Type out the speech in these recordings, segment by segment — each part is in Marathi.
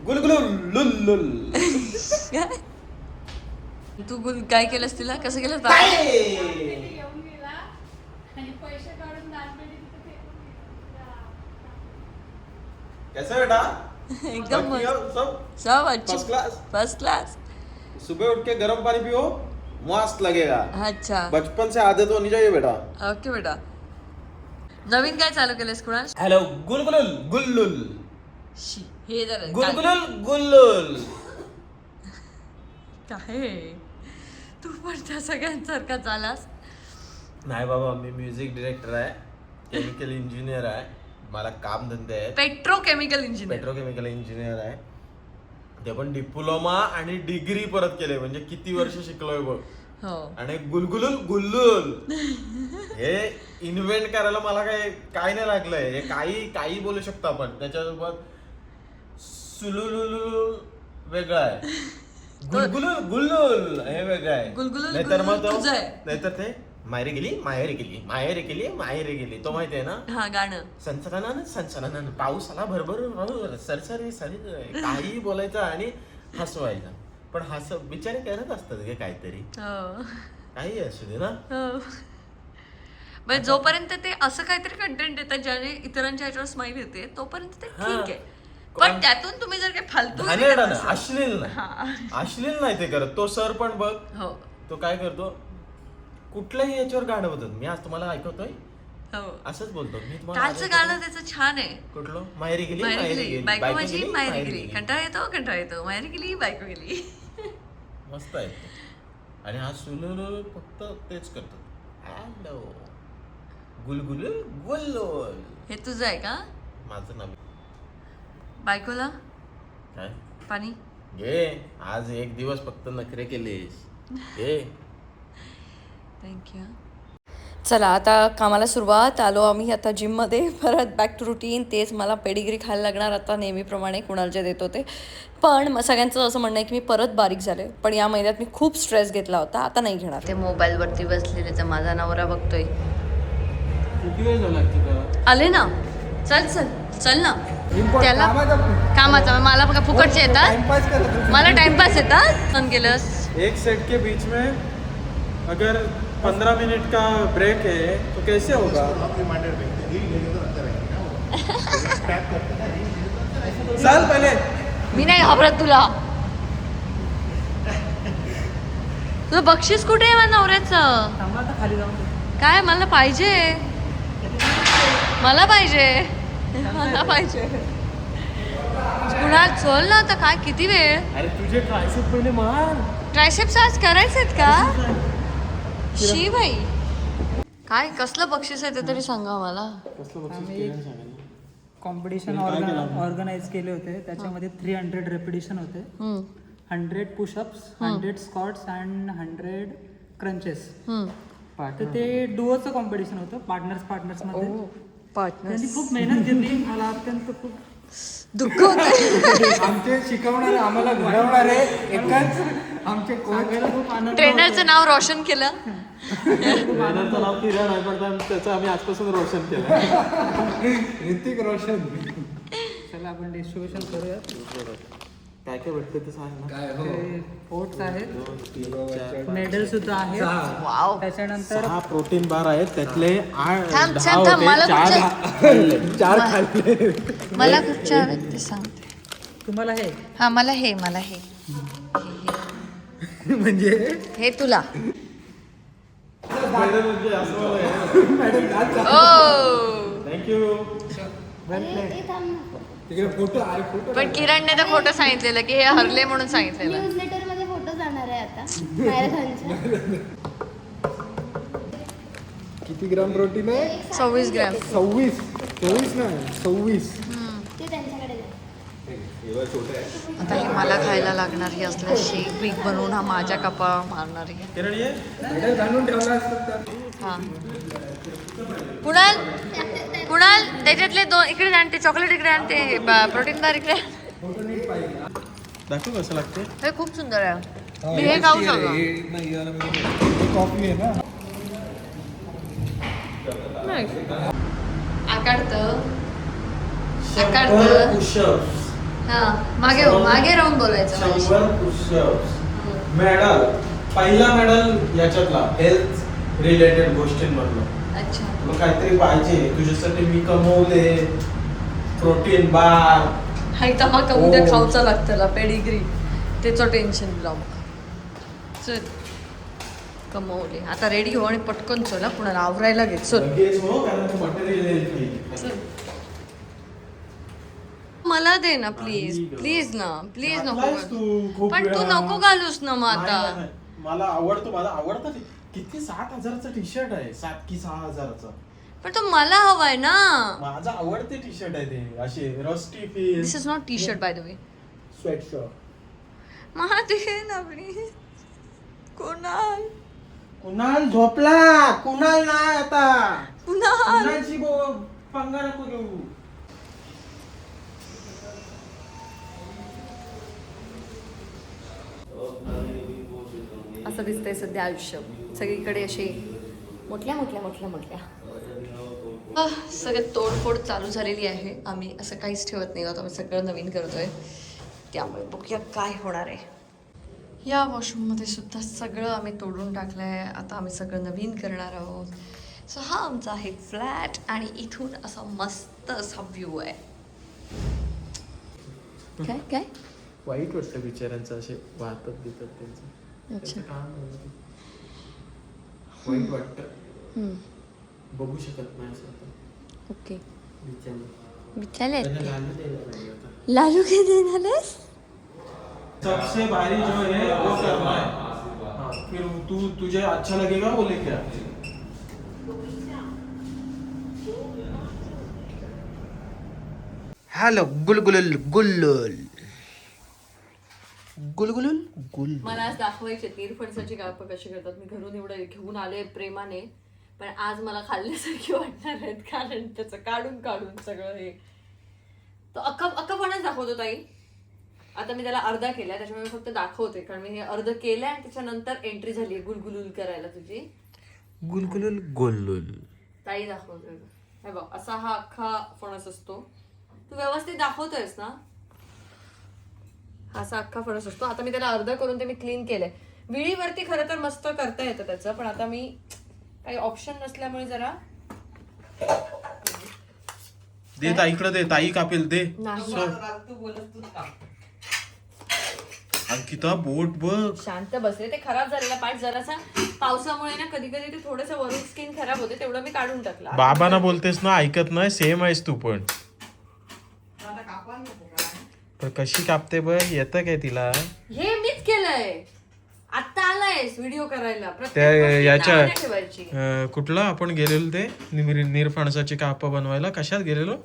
गुलगुलुल. तू काय केलंस तिला? कसं केलं? कैसा बेटा? एकदम सब सब अच्छी, फर्स्ट क्लास. First class. सुबह उठ के गर्म पानी पियो, मस्त लगेगा. अच्छा, बचपन से आदत होनी चाहिए बेटा. ओके बेटा. नवीन काय चालू केलंस कुणाल? हॅलो गुलगुलुल गुल्लुल. हे जरा गुलगुलुल गुल्लुल. काय तू पण त्या सगळ्यांसारखा झालास. नाही बाबा, मी म्युझिक डिरेक्टर आहे, केमिकल इंजिनियर आहे, मला काम धंदे आहेत. Petrochemical engineer. पेट्रोकेमिकल इंजिनियर आहे, ते पण डिप्लोमा आणि डिग्री परत केले. म्हणजे किती वर्ष शिकलोय बघ. हो. आणि गुलगुलुल गुल्लुल हे इन्व्हेंट करायला मला काय नाही लागलंय. हे काही बोलू शकतो आपण. त्याच्यासोबत सुलुलुलुल वेगळं आहे, गुलगुलुल गुल्लुल हे वेगळं आहे. गुलगुलुल नाहीतर मग तो तुझं आहे. नाहीतर ते माहेरी गेली माहेरी गेली माहेरी गेली माहेरी गेली, तो माहिती आहे ना. हा गाणं. सनसनानं पाऊस आला भरभर सरसरी सरी, काही बोलायचं आणि हसवायचं. पण बिचारे करत असतात गे काहीतरी, हो. काही असू दे ना. हो. म्हणजे जोपर्यंत ते असं काहीतरी कंटेंट देतात ज्याने इतरांच्या ह्याच्यावर स्माईल येते तोपर्यंत ते ठीक आहे. पण त्यातून तुम्ही जर काही फालतू अश्लील नाही, अश्लील नाही ते करत. तो सर पण बघ, हो, तो काय करतो, कुठल्याही याच्यावर गाणं होतं. मी आज तुम्हाला ऐकवतोय हो, असंच बोलतो मी तुम्हाला. कालचं गाणं त्याचं छान आहे. कुठलं? माहेरी गेली माहेरी गेली बायको माझी, माहेरी माहेरी गेली, गेली. कंटाळा येतो, माहेरी गेली बायको गेली. मस्त आहे ते. आणि हा सुलुलुल फक्त तेच करतो. हॅलो गुलगुल गुल्लोल. हे तुझं आहे का? माझं नाव बायकोला काय पाणी घे. आज एक दिवस फक्त नखरे केलेस, घे. थँक्यू. चला आता कामाला सुरुवात. आलो आम्ही आता जिममध्ये. परत बॅक टू रुटीन. तेच मला पेडिग्री खायला लागणार आता नेहमीप्रमाणे कुणाल जे देत होते. पण सगळ्यांचं असं म्हणणं आहे की मी परत बारीक झाले. पण या महिन्यात मी खूप स्ट्रेस घेतला होता, आता नाही घेणार. ते मोबाईलवरती बसलेले तर माझा नवरा बघतोय. किती वेळ झाला? आले ना, चल चल चल ना. त्याला कामाचा मला बघा फुकटचे येतात, मला टाइमपास येतात. फोन केलंस. एक सेट के बीच में अगर 15 मिनट का ब्रेक है तो कैसे होगा? चल पहले. मी नाही घाबरत तुला. तुझं बक्षीस कुठे आहे माझ्या नवऱ्याचं? काय मला पाहिजे, मला पाहिजे, मला पाहिजे. कुणाल चल ना आता. काय किती वेळ? अरे तुझे ट्रायसेप पहिले मार. ट्रायसेप्स आज करायचेत का? शी बाई, काय कसलं बक्षीस आहे ते तरी सांगा मला. कॉम्पिटिशन ऑर्गनाईज केले होते. त्याच्यामध्ये 300 रेपिटेशन होते, 100 पुशअप्स, 100 स्क्वॉट्स अँड 100 क्रंचेस. तर ते डुओचं कॉम्पिटिशन होतं, पार्टनर्स मध्ये. त्यांनी खूप मेहनत घेतली. मला अत्यंत खूप दुःख होतं. आमचे शिकवणारे आम्हाला घडवणारे एकच आमचे खूप आनंद. ट्रेनरचं नाव रोशन केलं. ट्रेनरचं नाव किरण आहे, पण त्याचं आम्ही आजपासून रोशन केलं. ऋतिक रोशन. चला आपण डिस्ट्रीब्युशन करूया. काय काय भेटतं ते सांग ना. ओट्स आहेत, मेडल सुद्धा आहेत. वाव. त्याच्यानंतर 6 प्रोटीन बार आहेत, त्यातले 8 थांब, 10 थांब, होते, मला 4 खाल्ले. मला कुठच्या हवेत ते सांगते. तुम्हाला हे हा मला हे म्हणजे हे तुला. थँक्यू. तिकडे फोटो पण किरणने तर खोटं सांगितलेलं की हे हरले म्हणून सांगितलेलं. न्यूजलेटर मध्ये फोटो जाणार आहे आता मॅरेथॉनच्या. किती ग्राम प्रोटीन आहे? 26 ग्रॅम. 24 नाही 26. ते त्यांच्याकडे जाईल. आता हे मला खायला लागणार. ही असलं शेक बीक बनवून हा माझ्या कपाळा मारणार आहे. किरण ये. मेडल घालून ठेवला असतात. हा कुणाल त्याच्यातले 2 इकडे आण, ते चॉकलेट इकडे आण, ते प्रोटीन बार इकडे. दाखव कसं लागते. हे खूप सुंदर आहे. मी हे खाऊ शकतो. कॉफी आहे ना. आकाडतं पुशअप्स हा मागे राहून बोलायचं माझ्याशी. 100 पुशअप्स. मेडल, पहिला मेडल याच्यातला हेल्थ रिलेटेड गोष्टींमधलं. अच्छा. तुला काहीतरी पाहिजे तुझ्यासाठी मी कमवले प्रोटीन बार. हाय तर उद्या खाऊचा लागतं पेडिग्री, त्याचं टेन्शन लाव. चल कमवले, आता रेडी हो आणि पटकन चला कुणाला आवरायला घे. चल लगेच हो, कारण ते मटेरियल येईल. चल. मला दे ना प्लीज, प्लीज ना, प्लीज नको घातलायस तू खूप पण तू वेळा. नको घालूस ना मग नाही, आता. नाही. मला आवडतो, मला आवडतं ते. किती 7,000चा टी शर्ट आहे, 7 की 6,000चा. पण तो मला हवाय ना. माझा आवडते टी शर्ट आहे ते, असे rusty feel. This is not T shirt by the way. Sweat shirt. मला दे ना प्लीज. कुणाल कुणाल झोपला, कुणाल नाही आता. कुणाल कुणालची पंगा नको घेऊ. असं दिसतंय सध्या आयुष्य, सगळीकडे असे मोठल्या मोठल्या मोठल्या मोठल्या सगळं तोडफोड चालू झालेली आहे. आम्ही असं काहीच ठेवत नाही आहोत, आम्ही सगळं नवीन करतोय. त्यामुळे बघूया काय होणार आहे. या वॉशरूममध्ये सुद्धा सगळं आम्ही तोडून टाकलं आहे. आता आम्ही सगळं नवीन करणार आहोत. सो हा आमचा आहे फ्लॅट आणि इथून असा मस्त असा व्ह्यू आहे. काय काय वाईट वाटतं बिचाऱ्यांचं, असे वाहतात देतात त्यांचं. अच्छा. काम आहे. वाईट वाटतं, बघू शकत नाही असं आता. ओके. बिचारे. विचारले त्यांना लालू द्यायला पाहिजे आता. लालू काय देणारस? सबसे भारी जो है वो करना है. हाँ, फिर तू तुझे अच्छा लगेगा वो लेके आ. हॅलो गुलगुलुल गुल्लुल गुलगुलुल गुल. मला आज दाखवायचे निरफणसाची कापं कशी करतात. मी घरून एवढं घेऊन आले प्रेमाने, पण आज मला खाल्ल्यासारखी वाटणार आहेत, कारण त्याचं काढून काढून सगळं हे तो अक्कापणाच दाखवतो ताई. आता मी त्याला अर्धा केलाय, त्याच्यामुळे फक्त दाखवते, कारण मी हे अर्ध केलंय आणि त्याच्यानंतर एंट्री झाली गुलगुलुल करायला तुझी. गुलगुलुल गुल्लुल. ताई दाखवतोय हे बघ, असा हा अख्खा फणस असतो. तू व्यवस्थित दाखवतोयस ना? असा अख्खा फणस असतो. आता मी त्याला अर्ध करून ते मी क्लीन केलंय. विळीवरती खरं तर मस्त करता येतं त्याचं, पण आता मी काही ऑप्शन नसल्यामुळे जरा दे ताईकडे, दे ताई कापेल, दे. नाही. अंकिता बोट बघ. शांत बसले. ते खराब झालेला पार्ट जरासा पावसामुळे ना कधी कधी ते थोडंसं वरून स्किन खराब होते, तेवढं मी काढून टाकलं. बाबांना बोलतेस ना, ऐकत नाही. सेम आहेस तू पण. पण कशी कापते बघ, येतं काय तिला? हे मीच केलंय. आता आलायस व्हिडिओ करायला. त्या याच्या नाव नाही ठेवायची. कुठला आपण गेलेलो ते निरफणसाची कापं बनवायला, कशात गेलेलो?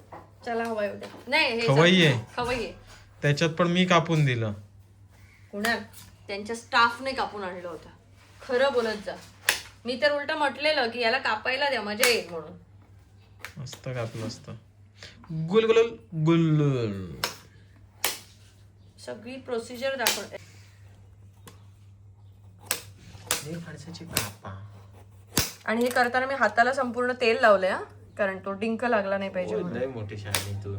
चला हवाय उद्या. नाही हे खवय्ये. खवय्ये. त्याच्यात पण मी कापून दिलं. कुणाल त्यांच्या स्टाफने कापून आणलं होतं. खरं बोलत जा. मी तर उलट म्हटलेलं की याला कापायला द्या, मजा येईल म्हणून. मस्त कापलं असतं. गुलगुलुल गुल्लुल. सगळी प्रोसिजर दाखवते. निरफणसाची कापा. आणि हे करताना मी हाताला संपूर्ण तेल लावलंय, कारण तो डिंक लागला नाही पाहिजे म्हणून. लय मोठी शहाणी तू.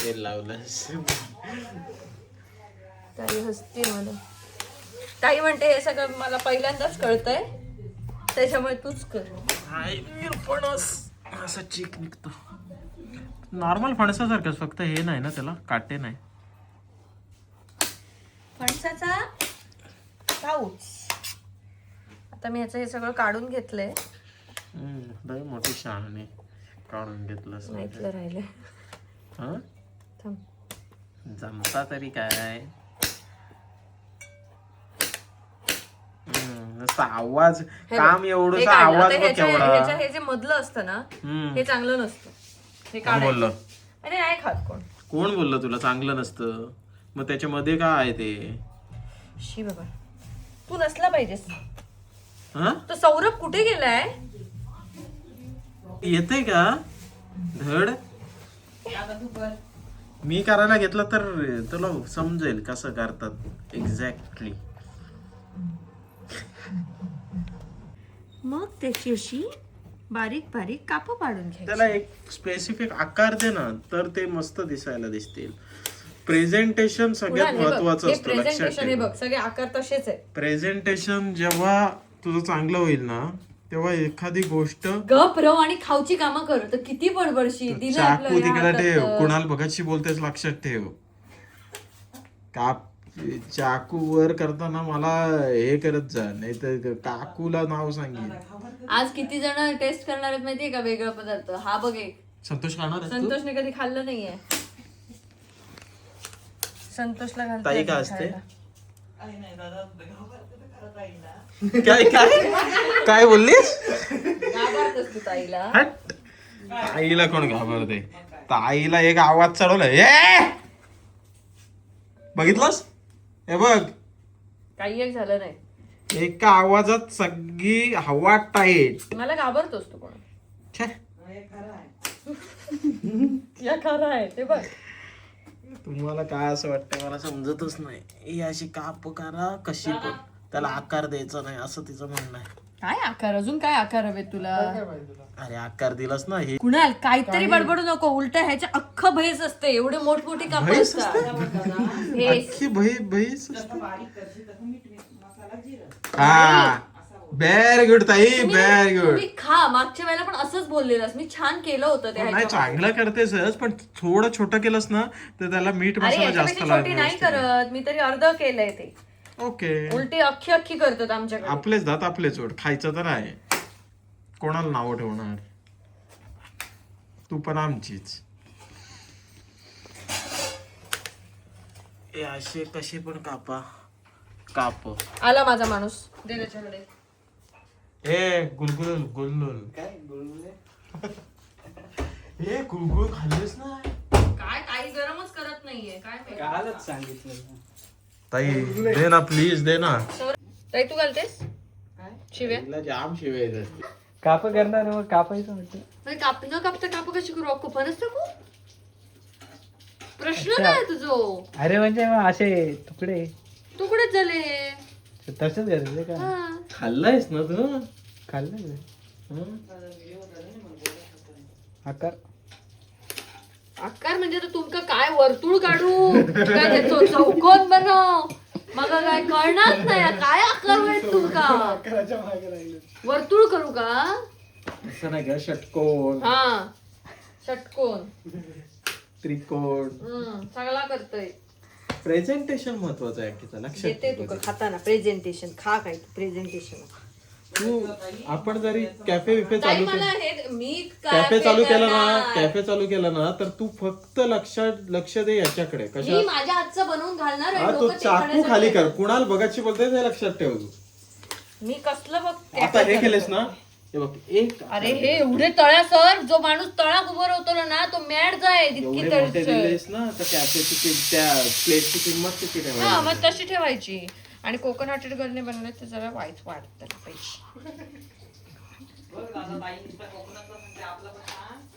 तेल लावलंस. ताई हसते मला. ताई म्हणते हे सगळं मला पहिल्यांदाच कळतंय, त्याच्यामुळे तूच कर. फणस असा चीक निघतो. नॉर्मल फणसासारखंच, फक्त हे नाही ना, त्याला काटे नाही. फणसाचा पाऊच. आता मी ह्याचं हे सगळं काढून घेतलंय. लय मोठी शहाणी काढून घेतलंस. माहितलं राहिलंय. हा, थांब. जमता तरी काय. नुसता आवाज, हे काम बघ, एवढं हे काढलं. आवाज आता बघ केवढा. हे जे मधलं असतं ना, हे चांगलं नसतं. हे कोण बोललं? अरे नाही खात कोण. कोण बोललं तुला चांगलं नसतं? मग त्याच्यामध्ये काय आहे ते? शी बाबा, तू नसला पाहिजेस. हा, तो सौरभ कुठे गेलाय? येते का धड? मी करायला घेतलं तर तुला समजेल कसं करतात एक्झॅक्टली. मग त्याची अशी बारीक बारीक काप पाडून घ्यायचे. त्याला एक स्पेसिफिक आकार दे ना, तर ते मस्त दिसायला दिसतील. प्रेझेंटेशन सगळ्यात महत्वाचं असतं, लक्षात प्रेझेंटेशन हे ठेव. बघ सगळे आकार तसेच आहे. प्रेझेंटेशन जेव्हा तुझं चांगलं होईल ना, तेव्हा एखादी गोष्ट गप रव आणि खाऊची कामं कर, तर किती बडबडशी दिलं आपलं चाकू या तिकडे हातात ठेव. तर. कुणाल बघाशी बोलतेस लक्षात ठेव. काप चाकू वर करताना मला हे करत जा, नाही तर काकूला नाव सांगेल. आज किती जण टेस्ट करणार आहेत माहितीये का वेगळा पदार्थ. हा बघ एक संतोष खाणार आहेस तू? संतोषने कधी खाल्लं नाहीये. संतोषला घालते ताई काय अजून असते? खायला. काय काय काय बोललीस? घाबरतोस तू ताईला. हट. ताईला कोण घाबरते? ताईला एक आवाज चढवला, ए बघितलंस? हे बघ, काही एक झालं नाही. एका आवाजात सगळी हवा टाईट. मला घाबरतोस तू कोण? छे. या खरं आहे ते बघ. तुम्हाला काय असं वाटतं मला समजतच नाही. ही अशी काप करा कशी पण, त्याला आकार द्यायचा नाही असं तिचं म्हणणं आहे. काय आकार, अजून काय आकार हवे तुला? अरे आकार दिलास ना, हे कुणाल काहीतरी बडबडू नको. उलट ह्याच्या अख्खं भैस असते, एवढे मोठमोठी काप म्हैस असतात. भैस. अख्खी म्हैस असते. हा, व्हेरी गुड ताई, व्हेरी गुड. तुम्ही खा. मागच्या वेळेला पण असंच बोललेलंस, मी छान केलं होतं ते नाही ह्याच्यामध्ये. चांगलं करतेसच, पण थोडं छोटं केलंस ना तर त्याला मीठ अरे मसाला जास्त याच्यापेक्षा छोटी नाही करत मी, तरी अर्ध केलंय ते. ओके, उलटी अख्खी अख्खी करतात आमच्याकडे. आपलेच दात आपलेच ओढ. खायचं तर आहे, कोणाला नाव ठेवणार? तू पण आमचीच. हे असे कसे पण कापा, काप. आला माझा माणूस, दे त्याच्याकडे. हे गुलगुल गुलगुल काय गुलगुल हे गुलगुल खाल्लेस ना? काय काही गरमच करत नाहीये काय माहिती. कालच सांगितलं. ताई दे ना, प्लीज दे ना. ताई तू घालतेस शिव्या? तिला जाम शिवाय येत असते. काप करणार मग कापायचं म्हटलं. म्हणजे काप न कापता कापू कशी करू? अख्खू फणस टाकू? प्रश्न काय तुझो? अरे म्हणजे मग असे तुकडे तुकडेच झाले. तसेच करायचे का? हा. खाल्लायस ना तू? खाल्लं आकार. आकार म्हणजे तुमका काय वर्तुळ काढू काय त्याचं चौकोन बनव मग काय कळणार नाही. काय आकार वेळ तुमका वर्तुळ करू का? असं नाही का, षटकोन, हा षटकोन, त्रिकोण. चांगला करतोय. प्रेझेंटेशन महत्वाचं आहे की लक्षात येते ठेव. तुका खाताना प्रेझेंटेशन. खा काय प्रेझेंटेशन. तू आपण जरी कॅफे विफे ताई चालू मला हे मी कॅफे चालू केला ना, करणार. कॅफे चालू केला ना, तर तू फक्त लक्ष दे याच्याकडे. मी कशा माझ्या हातचं बनवून घालणार आहे. हा, तो लोकं ते चाकू खाण्यासाठी खाली कर. येतात. कुणाल बघाची बोलते ते लक्षात ठेव तू. मी कसलं बघ आता हे केलेस ना, हे बघ एक अरे हे एवढे तळ्या सर, जो माणूस तळा उभं होतो ना तो मॅड जाय इतकी एवढे मोठे तळसर. दिलेस ना, तर कॅफेची त्या प्लेटची किंमत किती हा ठेवायची? मग तशी ठेवायची. आणि कोकोनटेड गर्लने बनवले तर जरा वाईट वाटतं पैसे.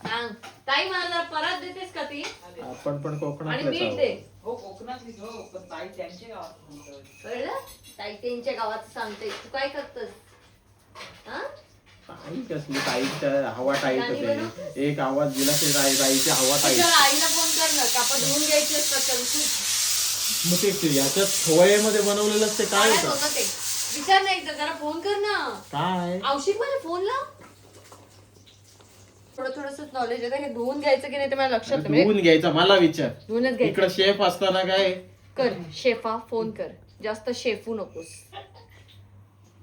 सांग ताई मला जरा परत देतेस का ती? आपण पण आणि कोकणातलेच मीठ आहोत. दे. कळलं? ताई त्यांच्या गावात सांगते. तू काय करतोस? हा? ताई कसली, ताईच्या हवा टाईट होते. एक आवाज दिला की ताईची हवा टाईट. तुझ्या आईला फोन कर ना, कापड धुवून घ्यायची असतात तर तू मग ते याच्यात खवयेमध्ये बनवलेलं असते काय काय होतं? होतं ते? विचार नाही एकदा, जरा फोन कर ना. काय औषध मला फोन लाव. थोडं थोडस नॉलेज आहे. हे धुवून घ्यायचं की नाही ते मला लक्षात नाही. धुवून घ्यायचा मला विचार. धुवूनच घ्यायचं. इकडे शेफ असताना काय कर शेफा फोन कर. जास्त शेफू नकोस.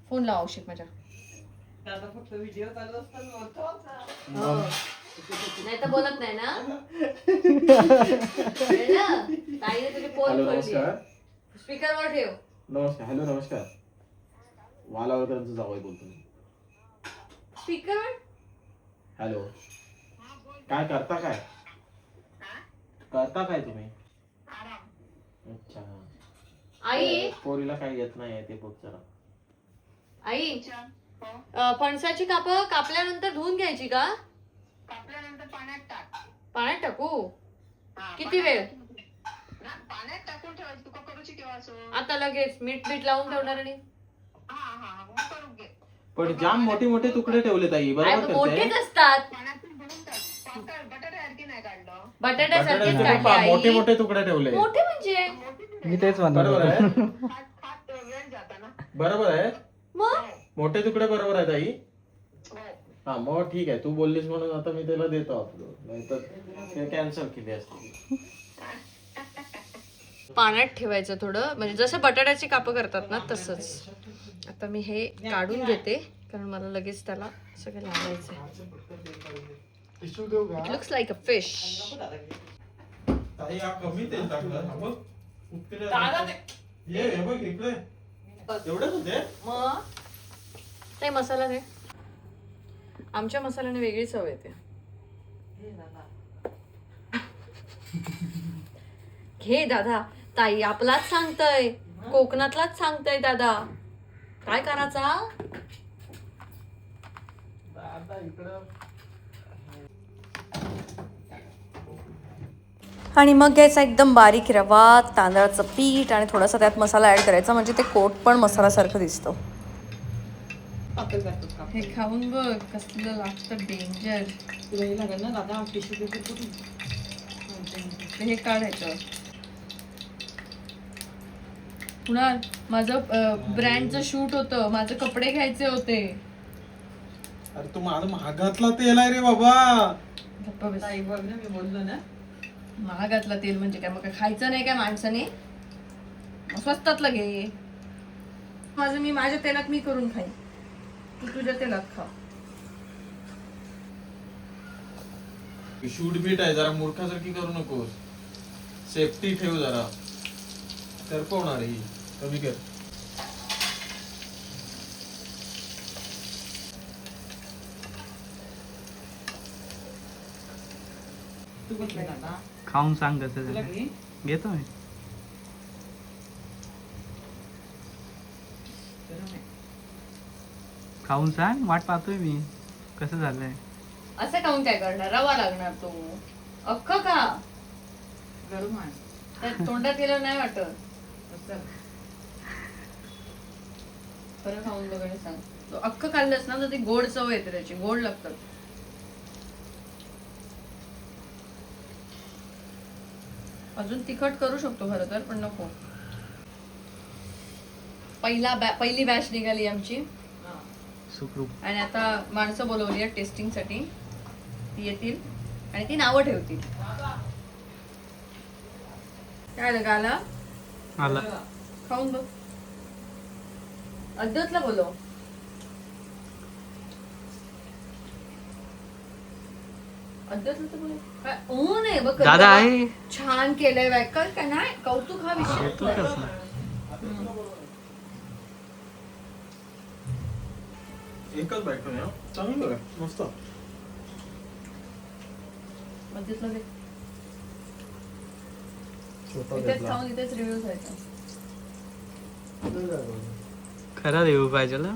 फोन लाव औषध माझ्या. हो. नाही तर बोलत नाही ना. कळलं? ताईने तुझी पोल हॅलो खोलली. नमस्कार. स्पीकरवर ठेव. नमस्कार. हॅलो नमस्कार. वालावकरांचं जावई बोलतो मी. स्पीकरवर. हॅलो, काय करता काय करता काय तुम्ही? अच्छा, आई पोरीला काय येत नाही ते बघ जरा. आई फणसाची काप कापल्यानंतर धुवून घ्यायची का? कापल्यानंतर पाण्यात टाक. पाण्यात टाकू? किती वेळ? पाण्यात टाकून ठेवायचं. तुका करूची केव्हा असो? आता लगेच मीठ लावून ठेवणार आणि हा हा मग करून घे. पण जाम मोठे मोठे तुकडे ठेवले ताई, बरोबर मोठेच करते. असतात पाण्यातून बुडून टाक. बटाट्यासारखी नाही काढलं. बटाट्यासारखेच बटाट्याचे काढले पप्पा मोठे आई. मोठे तुकडे ठेवले. मोठे म्हणजे मी तेच म्हणतो बरोबर आहे, हात वेळ जाता ना. बरोबर आहे. मग मोठे तुकडे बरोबर आहे ताई. हो. हा मग ठीक आहे, तू बोललीस म्हणून आता मी त्याला देतो आपलं, नाहीतर ते कॅन्सल केली असते. पाण्यात ठेवायचं थोडं, म्हणजे जसं बटाट्याची कापं करतात ना तसंच. आता मी हे काढून घेते कारण मला लगेच त्याला सगळं लावायचं. It looks like a fish. ताई हा कमी तेल टाकलं, हा बघ. ये हे बघ इकडे एवढंच होते. मग काही मसाला दे. आमच्या मसाल्याने वेगळी चव येते. घे दादा. ताई आपलाच सांगतय, कोकणातलाच सांगतय दादा. काय करायचा? आणि मग घ्यायचा एकदम बारीक रवा, तांदळाचं पीठ आणि थोडासा त्यात मसाला ॲड करायचा, म्हणजे ते कोट पण मसाल्यासारखं दिसतं. हे खाऊन बघ कसलं लागतं डेंजर. हे काढायचं. कुणाल माझं ब्रँडचं शूट होतं, माझे कपडे घ्यायचे होते. अरे तू माझं महागातला तेल आहे रे बाबा. गप्पा बस. महागातलं तेल म्हणजे काय, मग काय खायचं नाही काय माणसाने? मग स्वस्तातलं घे. मी माझ्या तेलात मी करून खाईन, तू तुझ्या तेलात खा. शूट बीट आहे, जरा मूर्खासारखी करू नकोस. सेफ्टी ठेव जरा. करपवणार ही, कमी कर. खाऊन सांग कसं घेतो मी. खाऊन सांग, वाट पाहतोय मी कसं झालंय. असं खाऊन काय करणार? रवा लागणार तो अख्खा का? त्यात तोंडात गेलं नाही वाटत. खरं खाऊन बघ आणि सांग. तो अख्खं खाल्लंस ना तर ती गोड चव येते, त्याची गोड लागतात. अजून तिखट करू शकतो खरं तर, पण नको. पहिली बॅच निघाली आमची सुखरूप. आणि आता माणसं बोलवली आहे टेस्टिंग साठी. ती येतील आणि ती नावं ठेवतील. काय आलं गाला? आला. खाऊन बघ. अद्वतला बोलव. अद्वतला तर बोलव. काय ऊन आहे बघ. दादा आहे. छान केलंय बाय. काय नाही कौतुक हा विषय. एकच बायको आहे, चांगलं आहे, मस्त. अद्वतला दे. इथेच खाऊन इथेच रिव्ह्यू करायचा. खरा देऊ पाहिजे ना.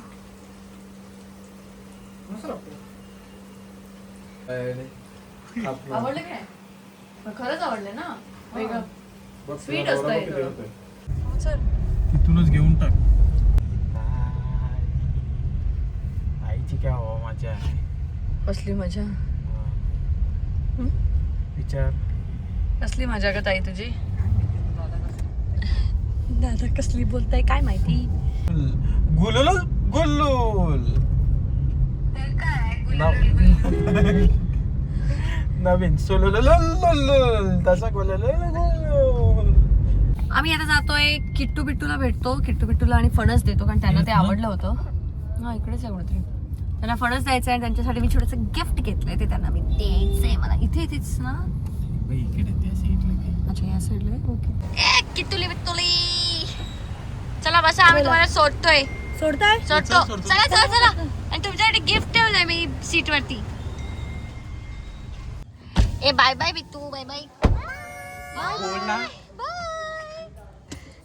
आवडले काय? खरंच आवडले ना. वेगळं स्वीट असतं हे थोडं. चल तिथूनच घेऊन टाक. आईची काय हवा मजा आहे. कसली मजा. विचार. कसली मजा ग ताई तुझी. दादा कसली बोलताय काय माहिती. गुलुल गुल्लुल. नवीन तसा आम्ही आता जातोय किट्टू बिट्टूला भेटतो. किट्टू बिट्टूला आणि फणस देतो कारण त्यांना ते आवडलं होतं. हा इकडेच आहे कुठेतरी. त्यांना फणस द्यायचं आहे आणि त्यांच्यासाठी मी छोटंसं गिफ्ट घेतलंय, ते त्यांना मी द्यायचंय. मला इथेच ना. अच्छा या साईडला. ओके. किट्टुली बिट्टुली चला बसा, आम्ही तुम्हाला सोडतोय. सोडतो. चला चला चला. आणि तुमच्यासाठी गिफ्ट ठेवलंय मी सीट वरती. ए bye bye Bittu. Bye bye.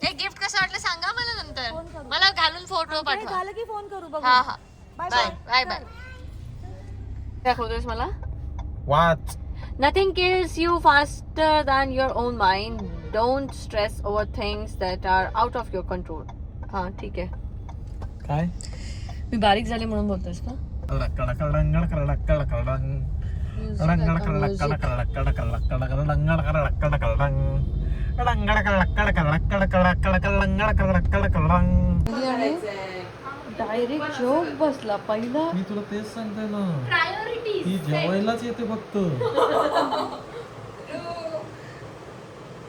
हे गिफ्ट कसं वाटलं सांगा मला नंतर. मला घालून फोटो पाठवा. झालं की फोन करू बघ. हा हा. Bye bye bye. दाखवतोस मला. वाच. Nothing kills you faster than your own mind. Don't stress over things that are out of your control. हाँ ठीक है. काय मी बारीक झाले म्हणून बोलतेस का? डायरेक्ट जोक बसला पहिला. मी तुला तेच सांगतोय ना, ती जेवायलाच येते फक्त.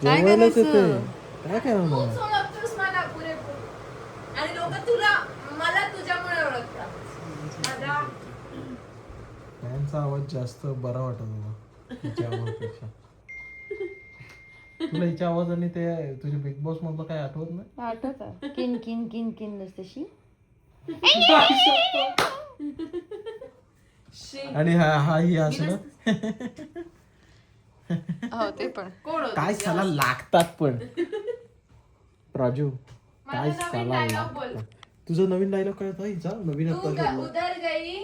जेवायलाच येते. काय काय होणार? आणि लोक तुला मला तुझ्यामुळे ओळखतात. फॅनचा आवाज जास्त बरा वाटत होता हिच्या आवाजापेक्षा. तुला हिच्या आवाजाने ते तुझ्या बिग बॉस मधलं काय आठवत नाही? आठवत किन किन किन किन तशी. आणि हा ही असं हो ते पण काय साला लागतात पण. राजू काय साला लागतात. तुझा नवीन डायलॉग काय होता हिचा? नवीन आता ठरला. उधर गई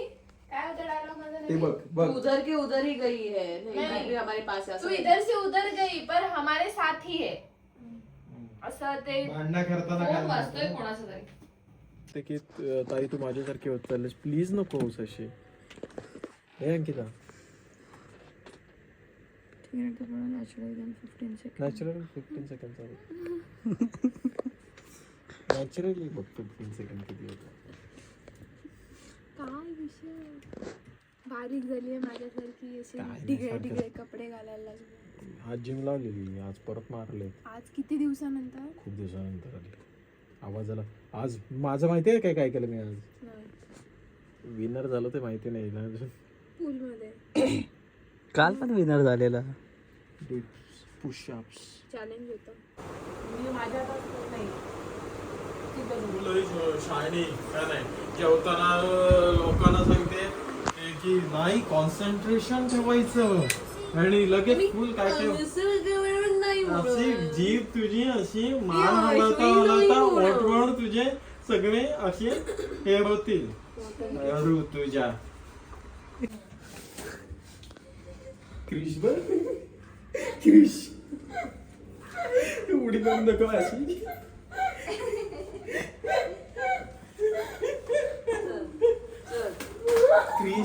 काय होता डायलॉग माझा ते बघ बघ. उधर के उधर ही गई है नहीं हमारे पास तू इधर से उधर गई पर हमारे साथ ही है असं ते भांडणं करताना काय वाचतोय कोणाचं तरी. ते की ताई तू माझ्यासारखी होत चाललीस, प्लीज नको होऊस अशी. हे अंकिता नॅचरल 15 सेकंड नॅचरली बघ 15 सेकंड किती होतं. काय विषय बारीक झालीये माझ्यासारखी अशी काय ढिगळे नाही ढिगळे कपडे घालायला लागले. आज जिम लावलेली, आज परत मारले. आज किती दिवसानंतर खूप दिवसानंतर आले. आवाजाला आज माझं माहिती आहे काय काय केलं मी आज. विनर झालो ते माहिती नाही ना अजून. पूल मध्ये काल पण विनर झालेला. पुशअप्स चॅलेंज होतं. शायनी काय नाही जेवताना लोकांना सांगते की नाही कॉन्सन्ट्रेशन ठेवायचं आणि लगेच फुल काय काय अशी जीभ तुझी अशी मान हलवता हलवता ओठवण तुझे सगळे असे हे होतील अरू तुझ्या. क्रिश बर क्रिश उडी करून नको अशी.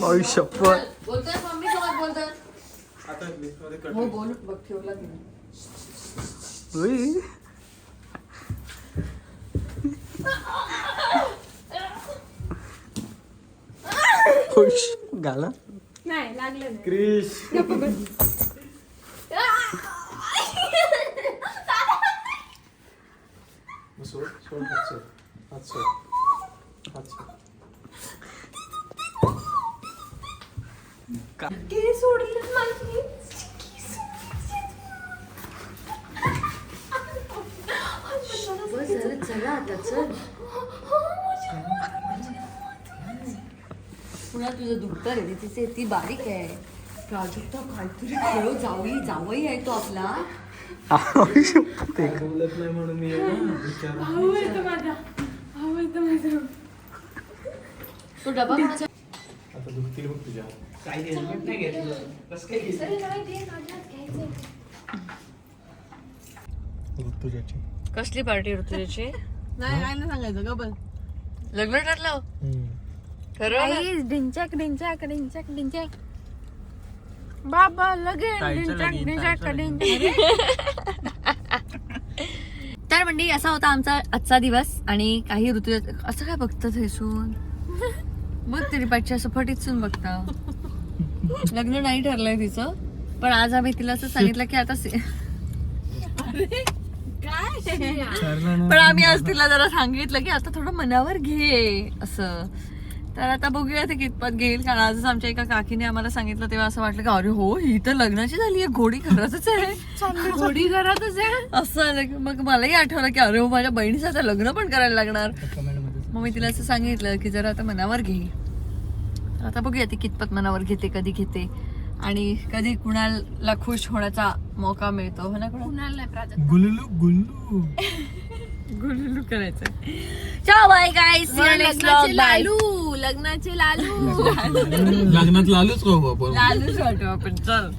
आई शपथ. बोलतोय मम्मी सोबत बोलतोय. आता हो बोल बघ ठेवला की नाही. उई. खुश गाला. नाही लागलं नाही. क्रिश सोड सोड हात सोड हात सोड हात सोड. केस सोडलेत माझी. चला आता चल. पुन्हा तुझं दुखतं रे तिचे ती बारीक आहे. प्राजक्ता काहीतरी खेळ जावई आहे तो आपला. ते बोलत नाही म्हणून मी विचार. भाऊ येतो माझा. भाऊ येतो माझा. तो डबा कोणाचा? आता दुखतील बघ तुझ्या. अरे नाही ते माझ्यात घ्यायचंय. ऋतुजाची कसली पार्टी ऋतुजाची? नाही काय नाही सांगायचं का पण. लग्न ठरलं खरं? ढिंचॅक ढिंचॅक ढिंचॅक ढिंचॅक बाबा लगेच ढिंचॅक ढिंचॅक ढिंचॅक. तर मंडळी असा होता आमचा आजचा दिवस. आणि काही ऋतू असं काय बघतात हे सून बघ तरी पाठच्या असं फटीतसून बघता. लग्न नाही ठरलंय तिचं पण आज आम्ही तिला असं सांगितलं की आता पण आम्ही आज तिला जरा सांगितलं की आता थोडं मनावर घे असं. तर आता बघूया ते कितपत घेईल. कारण आजच आमच्या एका काकीने आम्हाला सांगितलं तेव्हा असं वाटलं की अरे हो ही तर लग्नाची झाली आहे, घोडी घरातच आहे. घोडी घरातच आहे. असं आलं की मग मलाही आठवलं की अरे हो माझ्या बहिणीचं आता लग्न पण करायला लागणार. मग मी तिला असं सांगितलं की जरा आता मनावर घे. तर आता बघूया ती कितपत मनावर घेते, कधी घेते आणि कधी कुणाला खुश होण्याचा मौका मिळतो. हो ना कुणाला नाही प्राजक्त. गुल्लू गुल्लू गुलुलू करायचं. चलो bye guys, see you next vlog. Bye. लग्नाचे लालू लग्नात लालूच खाऊ आपण. लालूच वाटू आपण. चल.